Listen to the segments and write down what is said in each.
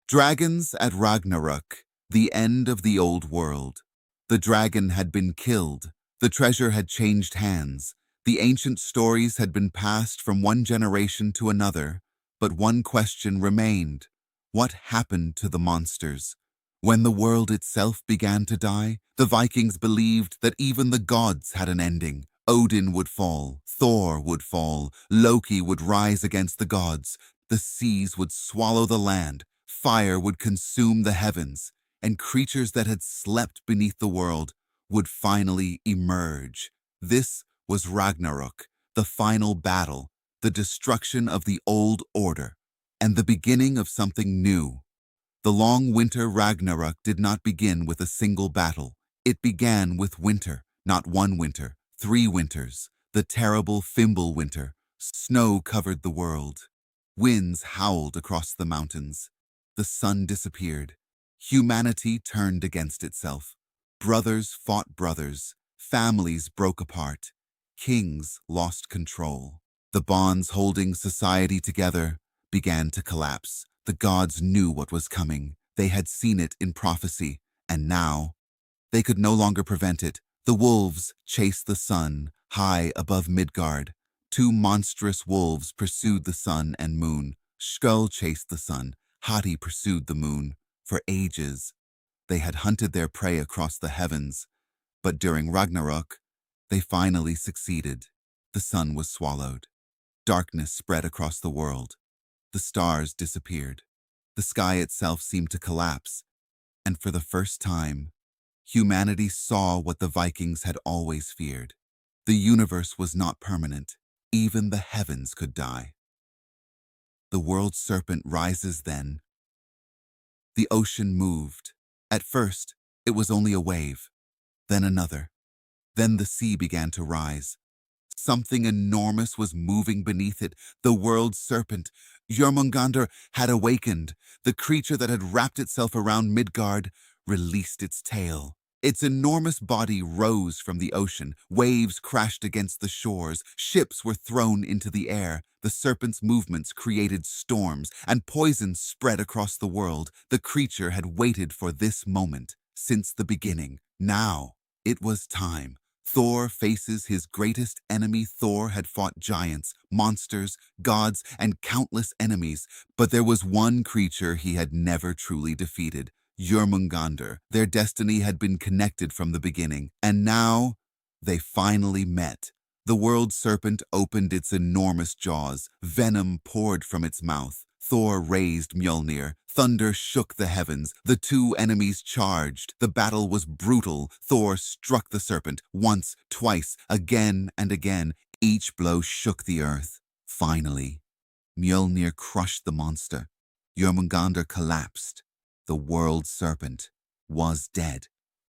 Dragons at Ragnarök, the end of the old world. The dragon had been killed. The treasure had changed hands. The ancient stories had been passed from one generation to another. But one question remained. What happened to the monsters? When the world itself began to die, the Vikings believed that even the gods had an ending. Odin would fall, Thor would fall, Loki would rise against the gods, the seas would swallow the land, fire would consume the heavens, and creatures that had slept beneath the world would finally emerge. This was Ragnarök, the final battle, the destruction of the old order, and the beginning of something new. The long winter Ragnarök did not begin with a single battle. It began with winter, not one winter, 3 winters. The terrible Fimble winter. Snow covered the world. Winds howled across the mountains. The sun disappeared. Humanity turned against itself. Brothers fought brothers. Families broke apart. Kings lost control. The bonds holding society together began to collapse. The gods knew what was coming. They had seen it in prophecy, and now they could no longer prevent it. The wolves chased the sun high above Midgard. 2 monstrous wolves pursued the sun and moon. Skull chased the sun. Hati pursued the moon. For ages, they had hunted their prey across the heavens. But during Ragnarök, they finally succeeded. The sun was swallowed. Darkness spread across the world. The stars disappeared. The sky itself seemed to collapse. And for the first time, humanity saw what the Vikings had always feared. The universe was not permanent. Even the heavens could die. The world serpent rises then. The ocean moved. At first, it was only a wave, then another. Then the sea began to rise. Something enormous was moving beneath it. The world serpent, Jörmungandr, had awakened. The creature that had wrapped itself around Midgard released its tail. Its enormous body rose from the ocean. Waves crashed against the shores. Ships were thrown into the air. The serpent's movements created storms, and poison spread across the world. The creature had waited for this moment since the beginning. Now it was time. Thor faces his greatest enemy. Thor had fought giants, monsters, gods, and countless enemies, but there was one creature he had never truly defeated. Jörmungandr. Their destiny had been connected from the beginning, and now they finally met. The world serpent opened its enormous jaws. Venom poured from its mouth. Thor raised Mjolnir. Thunder shook the heavens. The 2 enemies charged. The battle was brutal. Thor struck the serpent once, twice, again and again. Each blow shook the earth. Finally, Mjolnir crushed the monster. Jörmungandr collapsed. The world serpent was dead,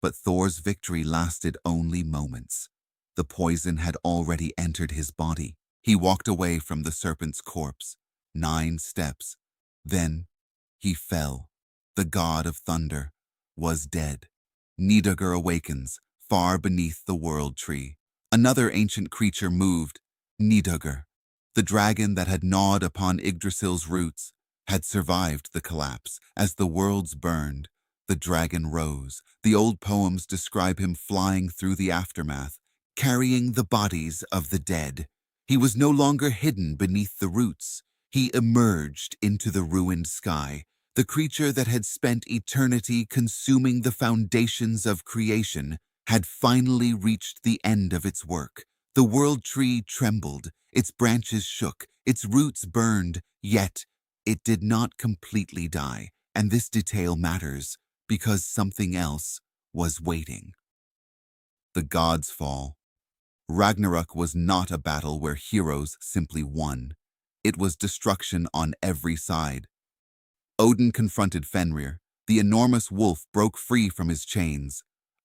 but Thor's victory lasted only moments. The poison had already entered his body. He walked away from the serpent's corpse. 9 steps. Then he fell. The god of thunder was dead. Nidugr awakens, far beneath the world tree. Another ancient creature moved. Nidugr, the dragon that had gnawed upon Yggdrasil's roots, had survived the collapse. As the worlds burned, the dragon rose. The old poems describe him flying through the aftermath, carrying the bodies of the dead. He was no longer hidden beneath the roots. He emerged into the ruined sky. The creature that had spent eternity consuming the foundations of creation had finally reached the end of its work. The world tree trembled, its branches shook, its roots burned, yet it did not completely die. And this detail matters because something else was waiting. The gods fall. Ragnarök was not a battle where heroes simply won. It was destruction on every side. Odin confronted Fenrir. The enormous wolf broke free from his chains.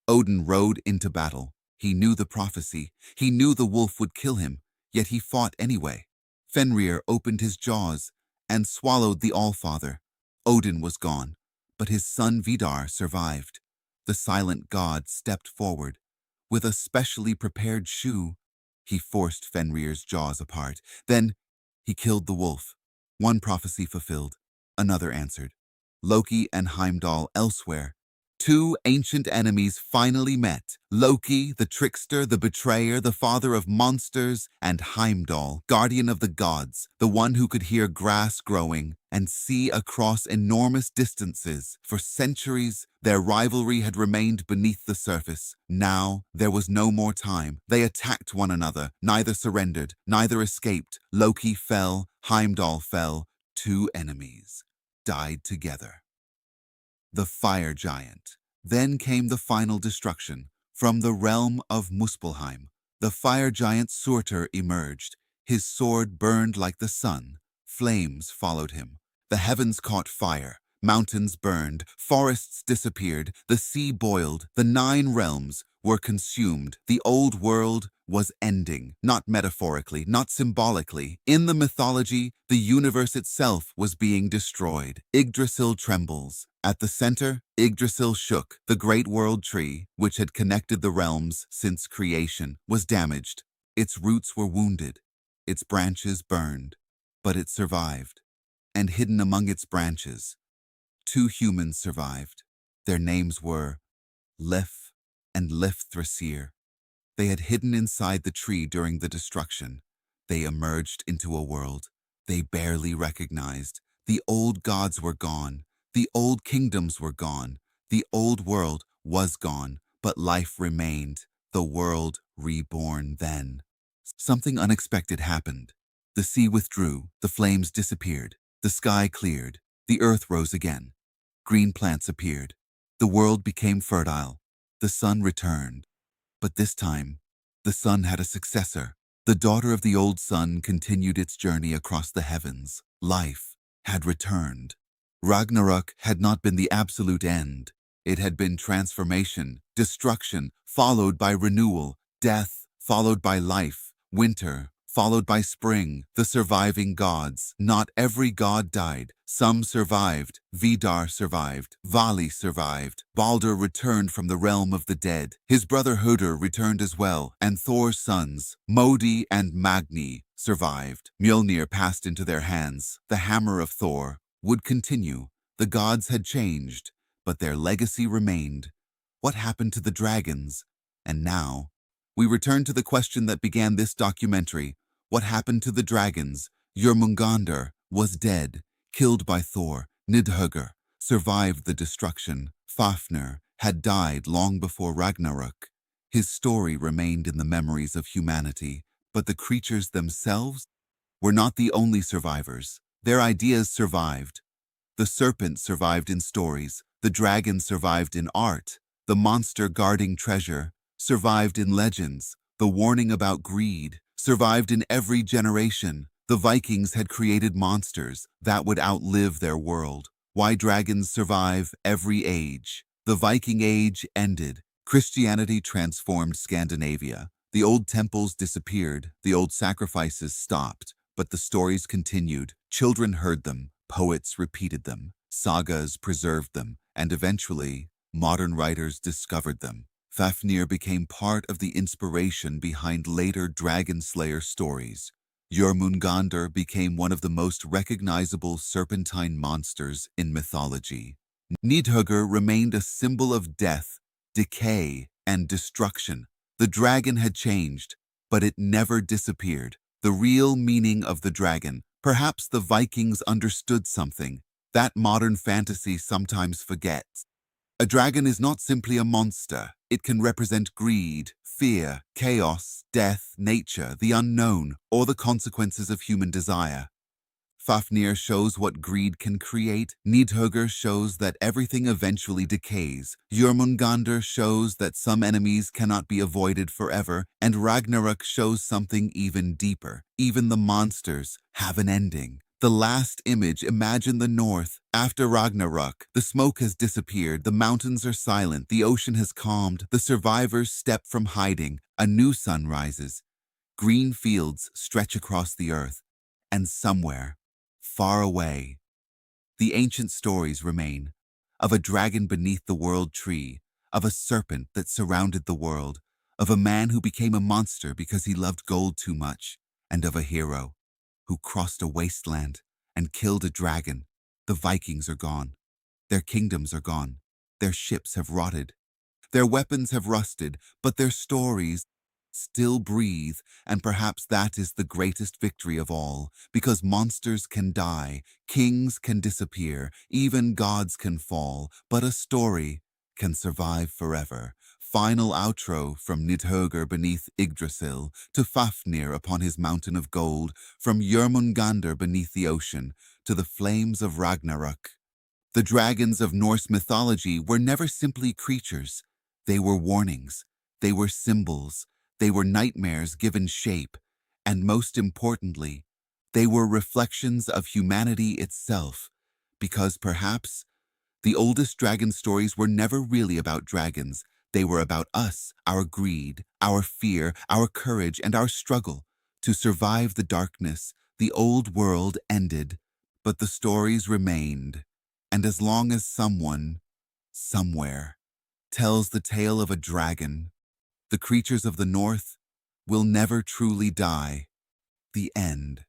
Odin rode into battle. He knew the prophecy. He knew the wolf would kill him, yet he fought anyway. Fenrir opened his jaws and swallowed the Allfather. Odin was gone, but his son Vidar survived. The silent god stepped forward. With a specially prepared shoe, he forced Fenrir's jaws apart. Then he killed the wolf. One prophecy fulfilled, another answered. Loki and Heimdall elsewhere. Two ancient enemies finally met. Loki, the trickster, the betrayer, the father of monsters, and Heimdall, guardian of the gods, the one who could hear grass growing and see across enormous distances. For centuries, their rivalry had remained beneath the surface. Now, there was no more time. They attacked one another. Neither surrendered, neither escaped. Loki fell, Heimdall fell. Two enemies died together. The fire giant. Then came the final destruction. From the realm of Muspelheim, the fire giant Surtur emerged. His sword burned like the sun. Flames followed him. The heavens caught fire. Mountains burned. Forests disappeared. The sea boiled. The 9 realms were consumed. The old world was ending, not metaphorically, not symbolically. In the mythology, the universe itself was being destroyed. Yggdrasil trembles. At the center, Yggdrasil shook. The great world tree, which had connected the realms since creation, was damaged. Its roots were wounded. Its branches burned. But it survived. And hidden among its branches, 2 humans survived. Their names were Lif and Lifthrasir. They had hidden inside the tree during the destruction. They emerged into a world they barely recognized. The old gods were gone. The old kingdoms were gone. The old world was gone, but life remained. The world reborn then. Something unexpected happened. The sea withdrew. The flames disappeared. The sky cleared. The earth rose again. Green plants appeared. The world became fertile. The sun returned. But this time, the sun had a successor. The daughter of the old sun continued its journey across the heavens. Life had returned. Ragnarök had not been the absolute end. It had been transformation, destruction, followed by renewal, death, followed by life, winter, followed by spring. The surviving gods. Not every god died. Some survived. Vidar survived. Vali survived. Baldur returned from the realm of the dead. His brother Hödur returned as well, and Thor's sons, Modi and Magni, survived. Mjolnir passed into their hands. The hammer of Thor would continue. The gods had changed, but their legacy remained. What happened to the dragons? And now, we return to the question that began this documentary. What happened to the dragons? Jörmungandr was dead, killed by Thor. Nidhöggr survived the destruction. Fafnir had died long before Ragnarök. His story remained in the memories of humanity, but the creatures themselves were not the only survivors. Their ideas survived. The serpent survived in stories. The dragon survived in art. The monster guarding treasure survived in legends. The warning about greed survived in every generation. The Vikings had created monsters that would outlive their world. Why dragons survive every age. The Viking Age ended. Christianity transformed Scandinavia. The old temples disappeared. The old sacrifices stopped. But the stories continued. Children heard them. Poets repeated them. Sagas preserved them. And eventually, modern writers discovered them. Fafnir became part of the inspiration behind later dragon slayer stories. Jörmungandr became one of the most recognizable serpentine monsters in mythology. Nidhöggr remained a symbol of death, decay, and destruction. The dragon had changed, but it never disappeared. The real meaning of the dragon. Perhaps the Vikings understood something that modern fantasy sometimes forgets. A dragon is not simply a monster. It can represent greed, fear, chaos, death, nature, the unknown, or the consequences of human desire. Fafnir shows what greed can create. Nidhöggr shows that everything eventually decays. Jörmungandr shows that some enemies cannot be avoided forever. And Ragnarök shows something even deeper. Even the monsters have an ending. The last image, imagine the north. After Ragnarök, the smoke has disappeared, the mountains are silent, the ocean has calmed, the survivors step from hiding, a new sun rises. Green fields stretch across the earth, and somewhere, far away, the ancient stories remain, of a dragon beneath the world tree, of a serpent that surrounded the world, of a man who became a monster because he loved gold too much, and of a hero who crossed a wasteland and killed a dragon. The Vikings are gone, Their kingdoms are gone. Their ships have rotted. Their weapons have rusted, but their stories still breathe, and perhaps that is the greatest victory of all, because monsters can die, kings can disappear, even gods can fall, but a story can survive forever. Final outro from Nidhögr beneath Yggdrasil to Fafnir upon his mountain of gold, from Jörmungandr beneath the ocean to the flames of Ragnarök. The dragons of Norse mythology were never simply creatures. They were warnings. They were symbols. They were nightmares given shape. And most importantly, they were reflections of humanity itself. Because perhaps the oldest dragon stories were never really about dragons. They were about us, our greed, our fear, our courage, and our struggle. To survive the darkness, the old world ended, but the stories remained. And as long as someone, somewhere, tells the tale of a dragon, the creatures of the north will never truly die. The end.